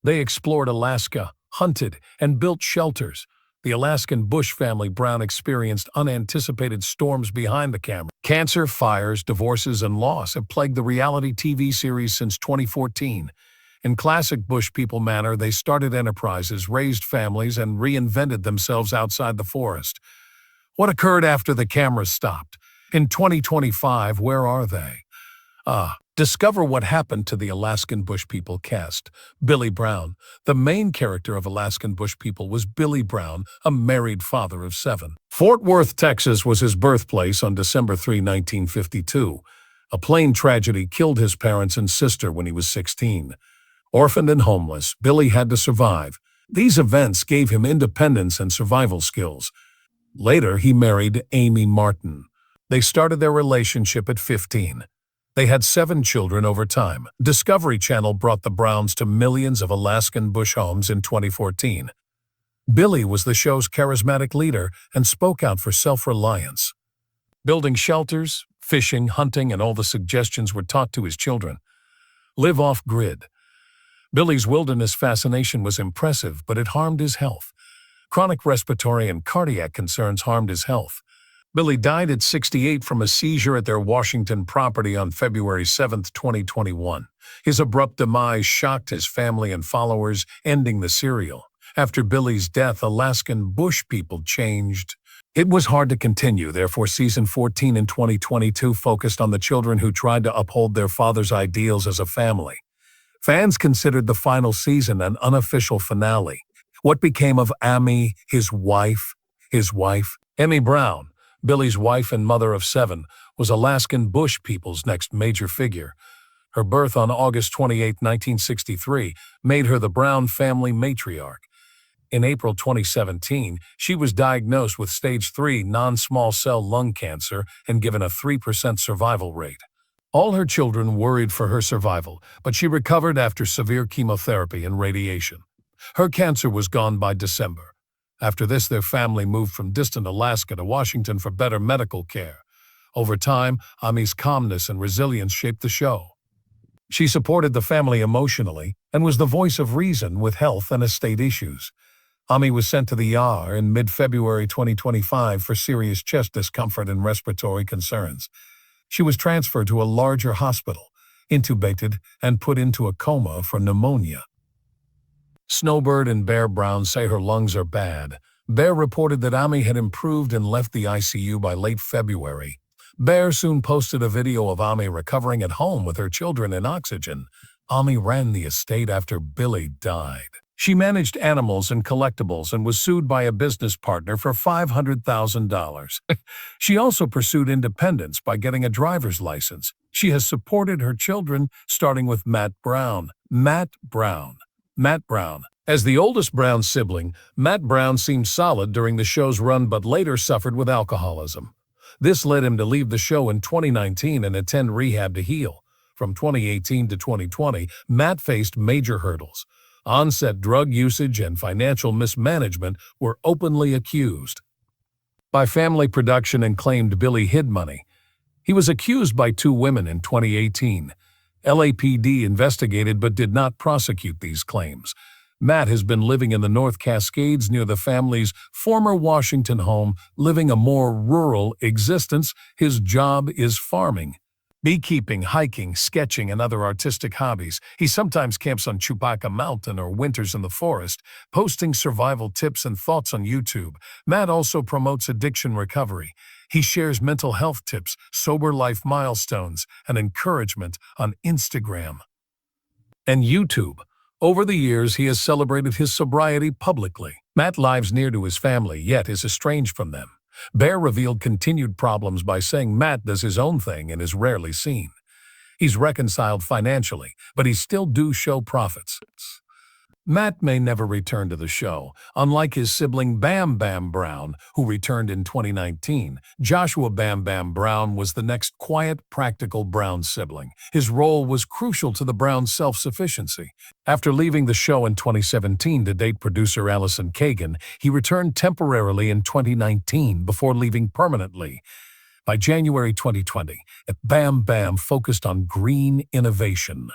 They explored Alaska, hunted, and built shelters. The Alaskan Bush family Brown experienced unanticipated storms behind the camera. Cancer, fires, divorces, and loss have plagued the reality TV series since 2014. In classic Bush people manner, they started enterprises, raised families, and reinvented themselves outside the forest. What occurred after the cameras stopped? In 2025, where are they? Discover what happened to the Alaskan Bush People cast. Billy Brown. The main character of Alaskan Bush People was Billy Brown, a married father of 7. Fort Worth, Texas was his birthplace on December 3, 1952. A plane tragedy killed his parents and sister when he was 16. Orphaned and homeless, Billy had to survive. These events gave him independence and survival skills. Later, he married Amy Martin. They started their relationship at 15. They had 7 children over time. Discovery Channel brought the Browns to millions of Alaskan bush homes in 2014. Billy was the show's charismatic leader and spoke out for self-reliance. Building shelters, fishing, hunting, and all the suggestions were taught to his children. Live off-grid. Billy's wilderness fascination was impressive, but it harmed his health. Chronic respiratory and cardiac concerns harmed his health. Billy died at 68 from a seizure at their Washington property on February 7, 2021. His abrupt demise shocked his family and followers, ending the serial. After Billy's death, Alaskan Bush People changed. It was hard to continue, therefore season 14 in 2022 focused on the children who tried to uphold their father's ideals as a family. Fans considered the final season an unofficial finale. What became of Amy, his wife? Amy Brown, Billy's wife and mother of 7, was Alaskan Bush People's next major figure. Her birth on August 28, 1963, made her the Brown family matriarch. In April 2017, she was diagnosed with stage 3 non-small cell lung cancer and given a 3% survival rate. All her children worried for her survival, but she recovered after severe chemotherapy and radiation. Her cancer was gone by December. After this, their family moved from distant Alaska to Washington for better medical care. Over time, Amy's calmness and resilience shaped the show. She supported the family emotionally and was the voice of reason with health and estate issues. Amy was sent to the ER in mid-February 2025 for serious chest discomfort and respiratory concerns. She was transferred to a larger hospital, intubated, and put into a coma for pneumonia. Snowbird and Bear Brown say her lungs are bad. Bear reported that Amy had improved and left the ICU by late February. Bear soon posted a video of Amy recovering at home with her children in oxygen. Amy ran the estate after Billy died. She managed animals and collectibles and was sued by a business partner for $500,000. She also pursued independence by getting a driver's license. She has supported her children, starting with Matt Brown. Matt Brown. As the oldest Brown sibling, Matt Brown seemed solid during the show's run but later suffered with alcoholism. This led him to leave the show in 2019 and attend rehab to heal. From 2018 to 2020, Matt faced major hurdles. On-set drug usage and financial mismanagement were openly accused by family production and claimed Billy hid money. He was accused by 2 women in 2018. LAPD investigated but did not prosecute these claims. Matt has been living in the North Cascades near the family's former Washington home, living a more rural existence. His job is farming, beekeeping, hiking, sketching, and other artistic hobbies. He sometimes camps on Chewbacca Mountain or winters in the forest, posting survival tips and thoughts on YouTube. Matt also promotes addiction recovery. He shares mental health tips, sober life milestones, and encouragement on Instagram and YouTube. Over the years, he has celebrated his sobriety publicly. Matt lives near to his family, yet is estranged from them. Bear revealed continued problems by saying Matt does his own thing and is rarely seen. He's reconciled financially, but he still do show profits. Matt may never return to the show. Unlike his sibling Bam Bam Brown, who returned in 2019, Joshua Bam Bam Brown was the next quiet, practical Brown sibling. His role was crucial to the Browns' self-sufficiency. After leaving the show in 2017 to date producer Allison Kagan, he returned temporarily in 2019 before leaving permanently. By January 2020, Bam Bam focused on green innovation.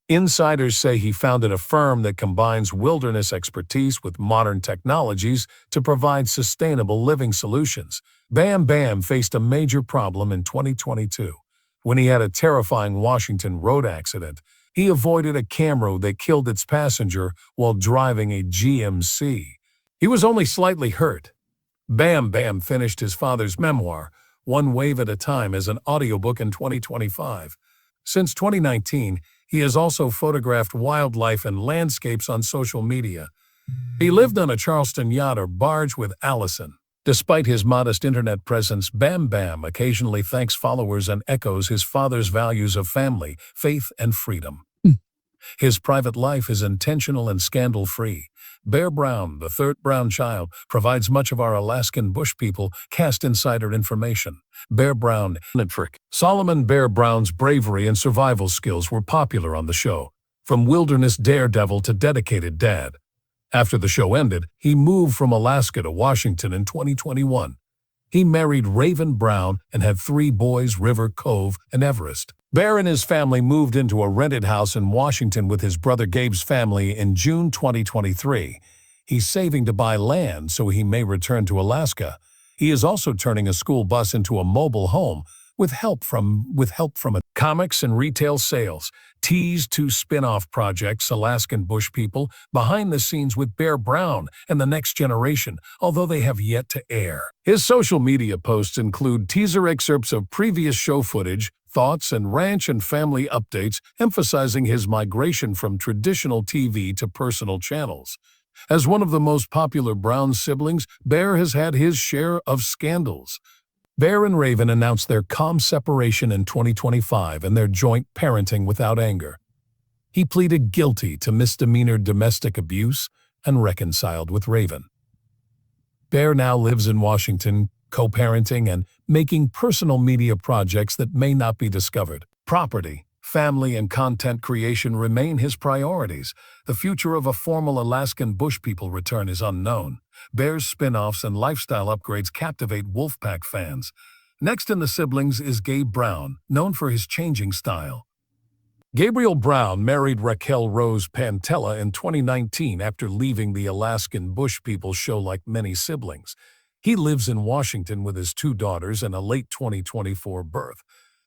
Insiders say he founded a firm that combines wilderness expertise with modern technologies to provide sustainable living solutions. Bam Bam faced a major problem in 2022 when he had a terrifying Washington road accident. He avoided a camera that killed its passenger while driving a GMC. He was only slightly hurt. Bam Bam finished his father's memoir, One Wave at a Time, as an audiobook in 2025. Since 2019, he has also photographed wildlife and landscapes on social media. He lived on a Charleston yacht or barge with Allison. Despite his modest internet presence, Bam Bam occasionally thanks followers and echoes his father's values of family, faith, and freedom. His private life is intentional and scandal-free. Bear Brown, the third brown child, provides much of our Alaskan bush people cast insider information. Bear Brown and Frick. Solomon Bear Brown's bravery and survival skills were popular on the show, from wilderness daredevil to dedicated dad. After the show ended, he moved from Alaska to Washington in 2021. He married Raven Brown and had 3 boys, River, Cove, and Everest. Bear and his family moved into a rented house in Washington with his brother Gabe's family in June 2023. He's saving to buy land so he may return to Alaska. He is also turning a school bus into a mobile home with help from comics and retail sales. Teased 2 spin-off projects, Alaskan Bush People, Behind the Scenes with Bear Brown, and The Next Generation, although they have yet to air. His social media posts include teaser excerpts of previous show footage, thoughts, and ranch and family updates, emphasizing his migration from traditional TV to personal channels. As one of the most popular Brown siblings, Bear has had his share of scandals. Bear and Raven announced their calm separation in 2025 and their joint parenting without anger. He pleaded guilty to misdemeanor domestic abuse and reconciled with Raven. Bear now lives in Washington, co-parenting and making personal media projects that may not be discovered. Property, family, and content creation remain his priorities. The future of a formal Alaskan Bush People return is unknown. Bear's spin-offs and lifestyle upgrades captivate Wolfpack fans. Next in the siblings is Gabe Brown, known for his changing style. Gabriel Brown married Raquel Rose Pantella in 2019 after leaving the Alaskan Bush People show like many siblings. He lives in Washington with his 2 daughters and a late 2024 birth.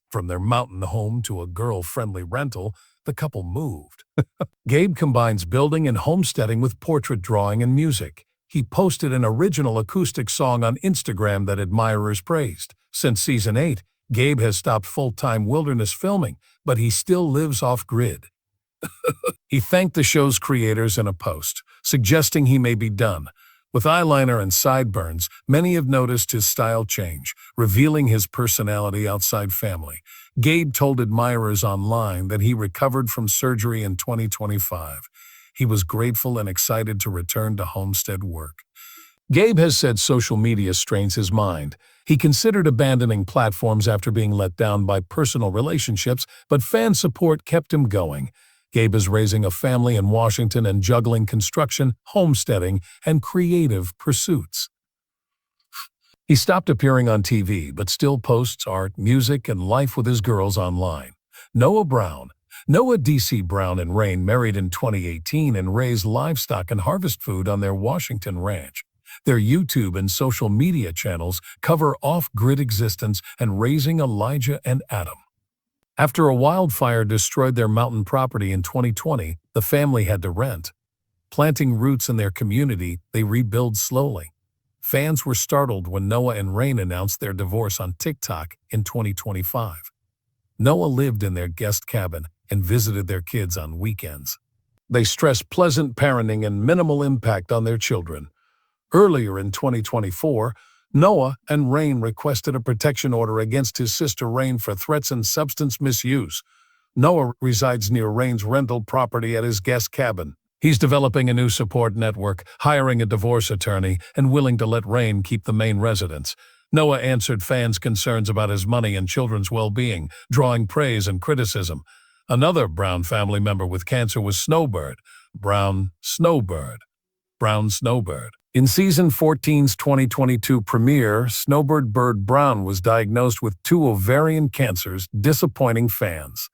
From their mountain home to a girl-friendly rental, the couple moved. Gabe combines building and homesteading with portrait drawing and music. He posted an original acoustic song on Instagram that admirers praised. Since Season 8, Gabe has stopped full-time wilderness filming, but he still lives off-grid. He thanked the show's creators in a post, suggesting he may be done. With eyeliner and sideburns, many have noticed his style change, revealing his personality outside family. Gabe told admirers online that he recovered from surgery in 2025. He was grateful and excited to return to homestead work. Gabe has said social media strains his mind. He considered abandoning platforms after being let down by personal relationships, but fan support kept him going. Gabe is raising a family in Washington and juggling construction, homesteading, and creative pursuits. He stopped appearing on TV, but still posts art, music, and life with his girls online. Noah D.C. Brown and Rain married in 2018 and raised livestock and harvest food on their Washington ranch. Their YouTube and social media channels cover off-grid existence and raising Elijah and Adam. After a wildfire destroyed their mountain property in 2020, the family had to rent. Planting roots in their community, they rebuild slowly. Fans were startled when Noah and Rain announced their divorce on TikTok in 2025. Noah lived in their guest cabin and visited their kids on weekends. They stressed pleasant parenting and minimal impact on their children. Earlier in 2024, Noah and Rain requested a protection order against his sister Rain for threats and substance misuse. Noah resides near Rain's rental property at his guest cabin. He's developing a new support network, hiring a divorce attorney, and willing to let Rain keep the main residence. Noah answered fans' concerns about his money and children's well-being, drawing praise and criticism. Another Brown family member with cancer was Brown Snowbird. In Season 14's 2022 premiere, Snowbird Bird Brown was diagnosed with 2 ovarian cancers, disappointing fans.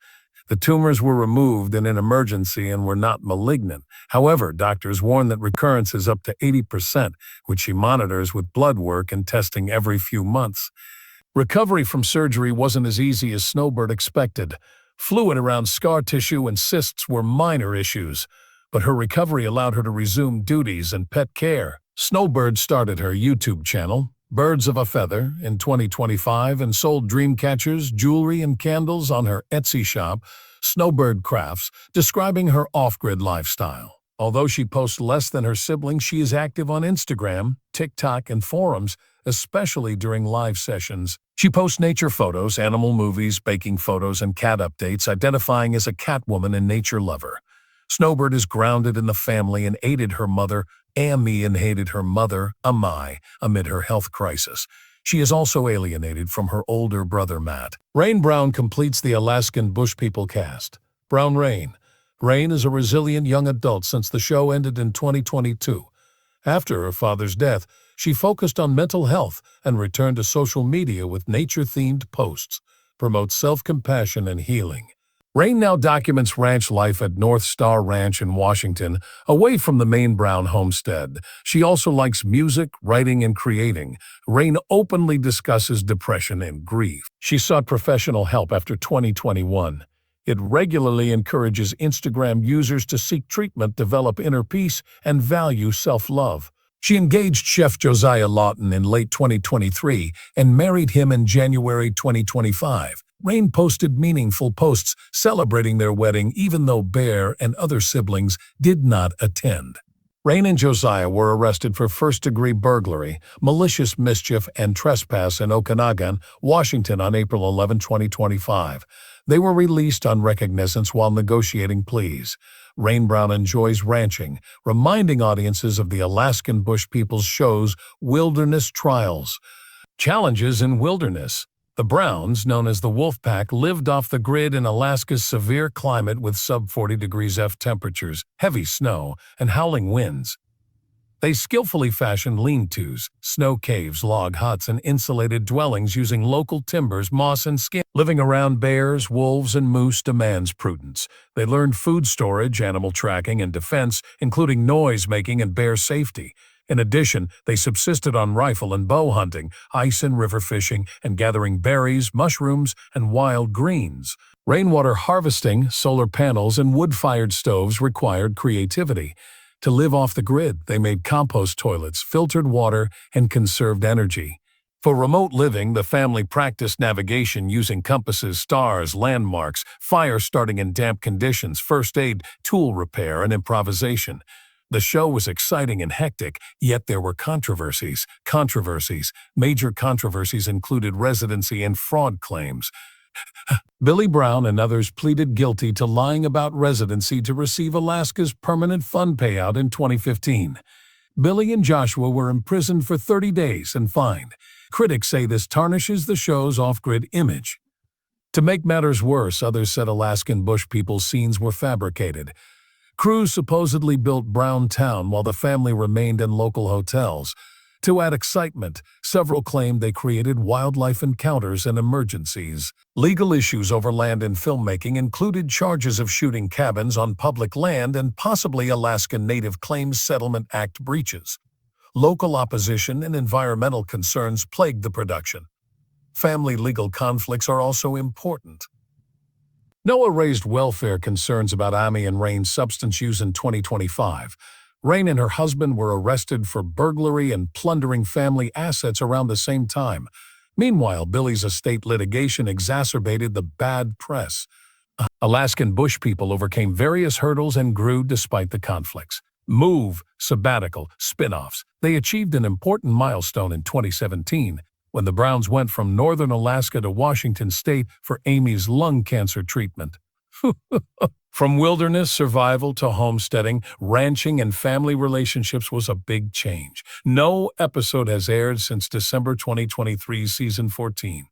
The tumors were removed in an emergency and were not malignant. However, doctors warn that recurrence is up to 80%, which she monitors with blood work and testing every few months. Recovery from surgery wasn't as easy as Snowbird expected. Fluid around scar tissue and cysts were minor issues, but her recovery allowed her to resume duties and pet care. Snowbird started her YouTube channel, Birds of a Feather, in 2025 and sold dream catchers, jewelry, and candles on her Etsy shop, Snowbird Crafts, describing her off-grid lifestyle. Although she posts less than her siblings, she is active on Instagram, TikTok, and forums, especially during live sessions. She posts nature photos, animal movies, baking photos, and cat updates, identifying as a catwoman and nature lover. Snowbird is grounded in the family and aided her mother, Amy, and hated her mother, Amai, amid her health crisis. She is also alienated from her older brother, Matt. Rain Brown completes the Alaskan Bush People cast. Brown Rain. Rain is a resilient young adult since the show ended in 2022. After her father's death, she focused on mental health and returned to social media with nature-themed posts, promotes self-compassion and healing. Rain now documents ranch life at North Star Ranch in Washington, away from the main Brown homestead. She also likes music, writing, and creating. Rain openly discusses depression and grief. She sought professional help after 2021. It regularly encourages Instagram users to seek treatment, develop inner peace, and value self-love. She engaged Chef Josiah Lawton in late 2023 and married him in January 2025. Rain posted meaningful posts celebrating their wedding even though Bear and other siblings did not attend. Rain and Josiah were arrested for first-degree burglary, malicious mischief, and trespass in Okanagan, Washington on April 11, 2025. They were released on recognizance while negotiating pleas. Rain Brown enjoys ranching, reminding audiences of the Alaskan Bush People's show's Wilderness Trials. Challenges in wilderness. The Browns, known as the Wolfpack, lived off the grid in Alaska's severe climate with sub-40 degrees F temperatures, heavy snow, and howling winds. They skillfully fashioned lean-tos, snow caves, log huts, and insulated dwellings using local timbers, moss, and skin. Living around bears, wolves, and moose demands prudence. They learned food storage, animal tracking, and defense, including noise-making and bear safety. In addition, they subsisted on rifle and bow hunting, ice and river fishing, and gathering berries, mushrooms, and wild greens. Rainwater harvesting, solar panels, and wood-fired stoves required creativity. To live off the grid, they made compost toilets, filtered water, and conserved energy. For remote living, the family practiced navigation using compasses, stars, landmarks, fire starting in damp conditions, first aid, tool repair, and improvisation. The show was exciting and hectic, yet there were controversies. Major controversies included residency and fraud claims. Billy Brown and others pleaded guilty to lying about residency to receive Alaska's permanent fund payout in 2015. Billy and Joshua were imprisoned for 30 days and fined. Critics say this tarnishes the show's off-grid image. To make matters worse, others said Alaskan Bush People's scenes were fabricated. Crews supposedly built Brown Town while the family remained in local hotels. To add excitement, several claimed they created wildlife encounters and emergencies. Legal issues over land and filmmaking included charges of shooting cabins on public land and possibly Alaskan Native Claims Settlement Act breaches. Local opposition and environmental concerns plagued the production. Family legal conflicts are also important. Noah raised welfare concerns about Amy and Rain's substance use in 2025. Rain and her husband were arrested for burglary and plundering family assets around the same time. Meanwhile, Billy's estate litigation exacerbated the bad press. Alaskan Bush People overcame various hurdles and grew despite the conflicts. Move, sabbatical, spin-offs. They achieved an important milestone in 2017 when the Browns went from northern Alaska to Washington state for Amy's lung cancer treatment. From wilderness survival to homesteading, ranching, and family relationships was a big change. No episode has aired since December 2023's season 14.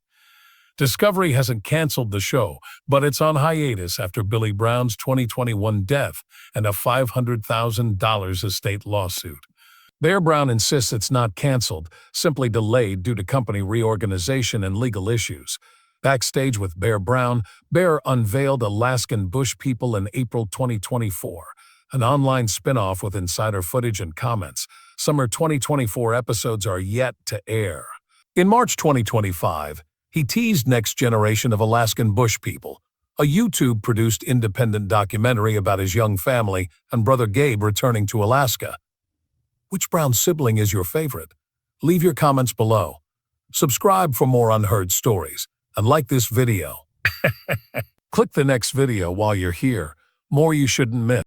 Discovery hasn't canceled the show, but it's on hiatus after Billy Brown's 2021 death and a $500,000 estate lawsuit. Bear Brown insists it's not canceled, simply delayed due to company reorganization and legal issues. Backstage with Bear Brown, Bear unveiled Alaskan Bush People in April 2024, an online spin-off with insider footage and comments. Summer 2024 episodes are yet to air. In March 2025, he teased Next Generation of Alaskan Bush People, a YouTube-produced independent documentary about his young family and brother Gabe returning to Alaska. Which Brown sibling is your favorite? Leave your comments below. Subscribe for more unheard stories, and like this video. Click the next video while you're here. More you shouldn't miss.